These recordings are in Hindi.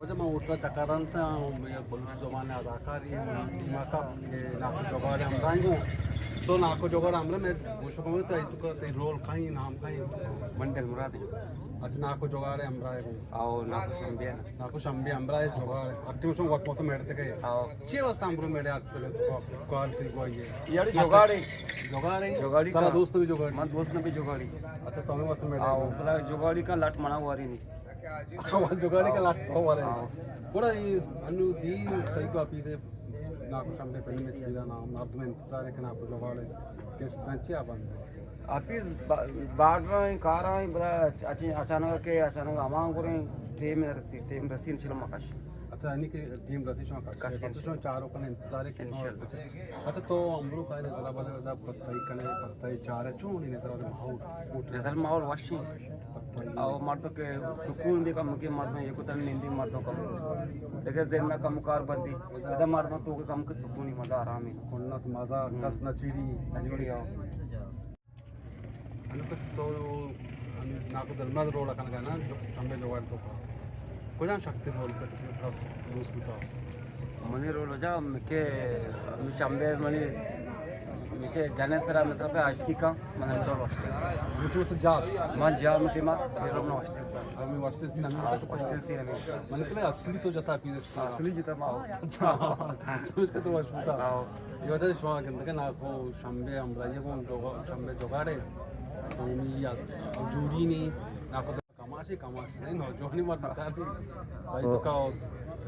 Hoca ma urta chakaranta ya bulu zamane adakari maka నాకు జోగాడే అమ్రాయింగు तो నాకు జోగాడే అమ్రా मैं पूछो को तो itu का ते रोल काई नाम काई मंडल मुराद अच्छा నాకు జోగాడే అమ్రాయింగు आओ నాకు शंबे అమ్రాయి జోగాడే అట్టిమసం వక్ మొత్తం మెడతే కై आओ चे वस्ता अमरू मेडे आटले कॉल ती गोये यार जोगाड़ी तारा दोस्त भी जोगाड़ी मन दोस्त ने भी जोगाड़ी अच्छा तो हमें वस्ता मेडे आओ भला जोगाड़ी का लाट मना वारी नहीं जुगाड़ी का लास्ट हो रहा है पूरा ये अनु दी कई को अपी से ना कुछ हमने पहले में दिया नाम नाम में इंतजार है कि ना कुछ जुगाड़ किस तरह से आप ऑफिस बाढ़ रहा है कार रहा है बड़ा अचानक आमांग करें टीम रसी निचले मकाश अच्छा यानी कि टीम रतीश में का चारों का इंतजार है कि अच्छा तो अमरू का ने जरा बड़ा पत्ता चार है चूं ने माहौल वाशी आओ मारतो के सुकून दे कम के मारतो एक उतर निंदी मारतो कम देखे देना कम कार बंदी इधर मारतो तो कम के सुकून ही मजा आराम ही कोन्ना तो मजा कस नचीड़ी आओ अनुक तो నాకు ధర్మనాథ్ రోడ్ కనుకనా సంబే జోగాడితో कोई शक्ति रोल तक दोस्त बताओ मनी रोल हो जा के शंबे मनी मिसे जाने सरा मतलब आजकी का मन चल वास्ते तो जा मन जा मुझे मत रोल ना वास्ते हमें वास्ते सी नमी तक वास्ते सी नमी मन के असली तो जता पी असली जता माओ तो इसका तो वास्ता आओ ये वजह से कि ना को शंबे अमराजे को शंबे जोगाड़े तो या जूरी ने ना को कमाशी नहीं नो जोनी मत बता दी भाई तो का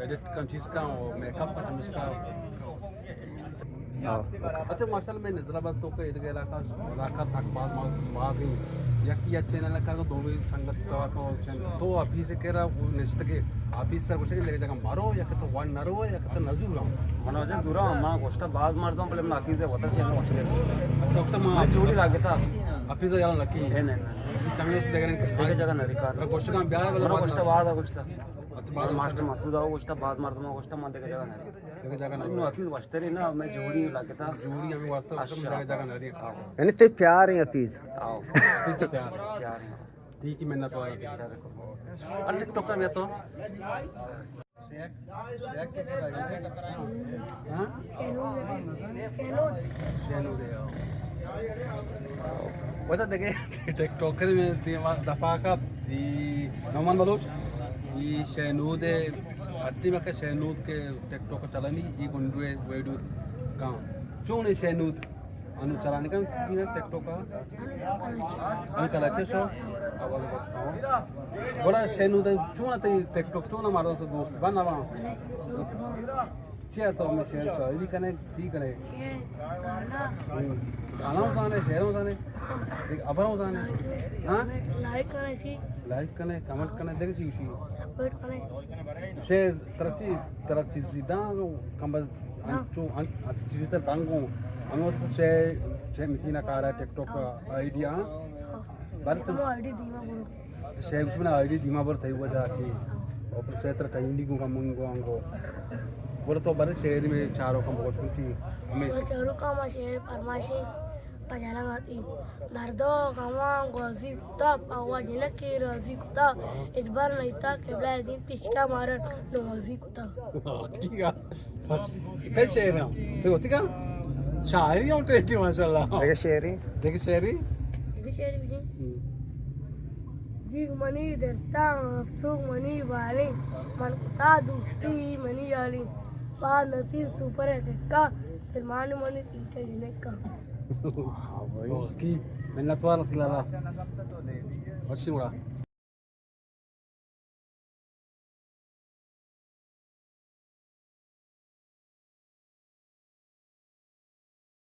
एडिट का चीज का मेकअप का इसका अच्छा मार्शल में हैदराबाद तो का इधर इलाका राखा साक बाद ही यकी अच्छे ना लगा तो दोनों संगत को तो अभी से कह रहा वो निश्चित के ऑफिस सर कुछ ले जगह मारो या तो वन नरो या तो नजूरा मन वजह दूरा मां गोष्ट बाद मारता हूं पहले मैं ऑफिस से होता चेन वास्ते तो मां जोड़ी लागता ऑफिस यार लकी है नहीं चांगले से देखने जगह ना रिकॉर्ड गोष्ट का ब्याह वाला गोष्ट बाद गोष्ट अच्छा बाद मास्टर मसूद आओ गोष्ट बाद मारता मैं गोष्ट मन जगह ना इन्हों ऑफिस वास्ते रे ना मैं जोड़ी लागता जोड़ी हमें वास्ते जगह ना रे यानी ते प्यार है ऑफिस आओ ऑफिस तो प्यार है ठीक ही मेहनत वाला प्यार को और टिकटॉक में तो हां चैनल दे वजह देखे टिकटॉकर में दफा का दी नौमान बलोच ये शहनूद अट्टी में के शहनूद के टिकटॉक चलानी ये गुंडे वेडू का चूं ने शहनूद अनु चलाने का टिकटॉक का अनु कल अच्छे शो बड़ा शहनूद चूं ना टिकटॉक चूं ना मारो तो दोस्त बना वहाँ तो मैं शेयर शायरी करने ठीक है गाना उतारने शेर उतारने अबर उतारने हाँ लाइक करने कमेंट करने देख चीज़ से तरची सीधा कंबल अंचो चीज़ तर तांगो हमें तो से मशीना कार है टिकटॉक आइडिया बात तो से उसमें आइडिया धीमा बर थई हुआ जाची और फिर से तर कहीं को मंगो अंगो बोले तो बड़े शहर में चारों का बहुत कुछ हमें चारों का शहर फरमाइशी पजाना गाती दर्दो कामा गोजी कुत्ता पावा जिन्हें की रोजी कुत्ता इस बार नहीं था केवल दिन पिछला मारन नवाजी कुत्ता ठीक है कई शहर हैं देखो ठीक है शायरी और टेस्टी माशाल्लाह देख शहरी भी जी मनी दरता मफ्तूक मनी वाली मन कुत्ता दूसरी मनी वाली बाद नसीब सुपर है का फिर मान मनी तीटे जिन्हें का हाँ भाई की मेहनत वाला खिलाना अच्छी मुड़ा